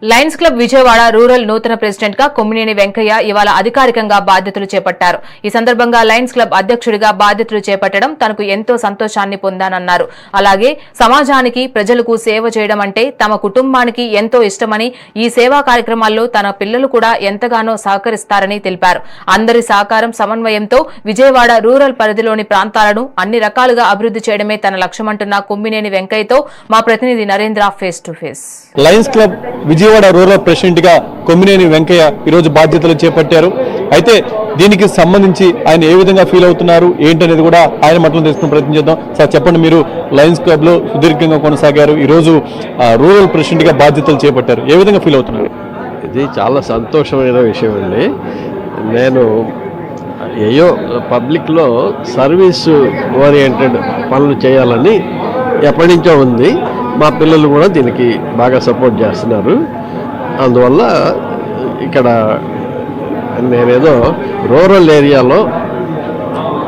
Lions club Vijayawada rural నూతన president గా కొమ్మినేని వెంకయ్య ఇవాళ అధికారికంగా బాధ్యతలు చేపట్టారు. ఈ సందర్భంగా లయన్స్ క్లబ్ అధ్యక్షుడిగా బాధ్యతలు చేపట్టడం తనకు ఎంతో సంతోషాన్ని పొందానన్నారు. అలాగే సమాజానికి ప్రజలకు సేవ చేయడం అంటే తమ కుటుంబానికి ఎంతో ఇష్టమని, ఈ సేవా కార్యక్రమాల్లో తన పిల్లలు కూడా ఎంతగానో సహకరిస్తారని తెలిపారు. అందరి సహకారం సమన్వయంతో విజయవాడ రూరల్ పరిధిలోని ప్రాంతాలను అన్ని రకాలుగా అభివృద్ధి చేయడమే తన లక్ష్యమంటున్న కొమ్మినేని వెంకయ్యతో మా ప్రతినిధి Narendra face to face. Lions club Vijayawada rural president గా కొమ్మినేని వెంకయ్య ఈరోజు బాధ్యతలు చేపట్టారు. అయితే దీనికి సంబంధించి ఆయన ఏ విధంగా ఫీల్ అవుతున్నారు ఏంటనేది కూడా ఆయన మాటలు తెలుసుకుని ప్రయత్నం చేద్దాం. సార్ చెప్పండి, మీరు లయన్స్ క్లబ్ లో సుదీర్ఘంగా కొనసాగారు, ఈరోజు రూరల్ ప్రెసిడెంట్ గా బాధ్యతలు చేపట్టారు, ఏ విధంగా ఫీల్ అవుతున్నారు? ఇది చాలా సంతోషమైన విషయం అండి. నేను పబ్లిక్లో సర్వీస్ ఓరియంటెడ్ పనులు చేయాలని ఎప్పటి నుంచో ఉంది. మా పిల్లలు కూడా దీనికి బాగా సపోర్ట్ చేస్తున్నారు. అందువల్ల ఇక్కడ నేనేదో రూరల్ ఏరియాలో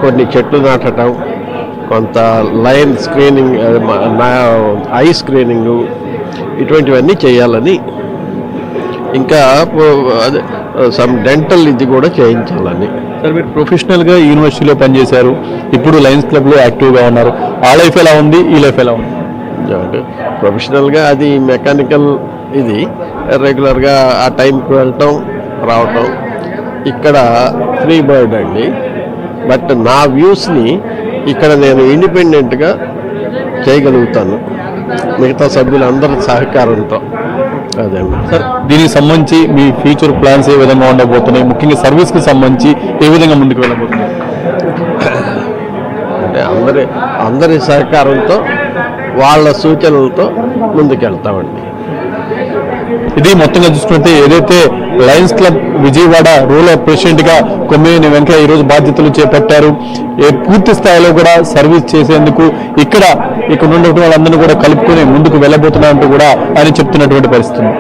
కొన్ని చెట్లు నాటడం, కొంత లైన్ స్క్రీనింగ్, ఐ స్క్రీనింగు, ఇటువంటివన్నీ చేయాలని, ఇంకా సమ్ డెంటల్ ఇది కూడా చేయించాలని. సార్, మీరు ప్రొఫెషనల్గా యూనివర్సిటీలో పనిచేశారు, ఇప్పుడు లయన్స్ క్లబ్లో యాక్టివ్గా ఉన్నారు. ఆ లైఫ్ ఎలా ఉంది, ఈ లైఫ్ ఎలా ఉంది? ప్రొఫెషనల్గా అది మెకానికల్, ఇది రెగ్యులర్గా ఆ టైంకి వెళ్ళటం రావటం. ఇక్కడ ఫ్రీ బర్డ్ అండి. బట్ నా వ్యూస్ని ఇక్కడ నేను ఇండిపెండెంట్గా చేయగలుగుతాను మిగతా సభ్యులందరి సహకారంతో. అదే సార్, దీనికి సంబంధించి మీ ఫ్యూచర్ ప్లాన్స్ ఏ విధంగా ఉండబోతున్నాయి, ముఖ్యంగా సర్వీస్కి సంబంధించి ఏ విధంగా ముందుకు వెళ్ళబోతున్నాయి? అంటే అందరి సహకారంతో, వాళ్ళ సూచనలతో ముందుకెళ్తామండి. ఇది మొత్తంగా చూసుకుంటే ఏదైతే Lions club Vijayawada rural president గా కొమ్మినేని వెంకయ్య ఈరోజు బాధ్యతలు చేపట్టారు. పూర్తి స్థాయిలో కూడా సర్వీస్ చేసేందుకు ఇక్కడ ఉన్నటువంటి వాళ్ళందరినీ కూడా కలుపుకొని ముందుకు వెళ్ళబోతున్నారంటూ కూడా ఆయన చెప్తున్నటువంటి పరిస్థితి.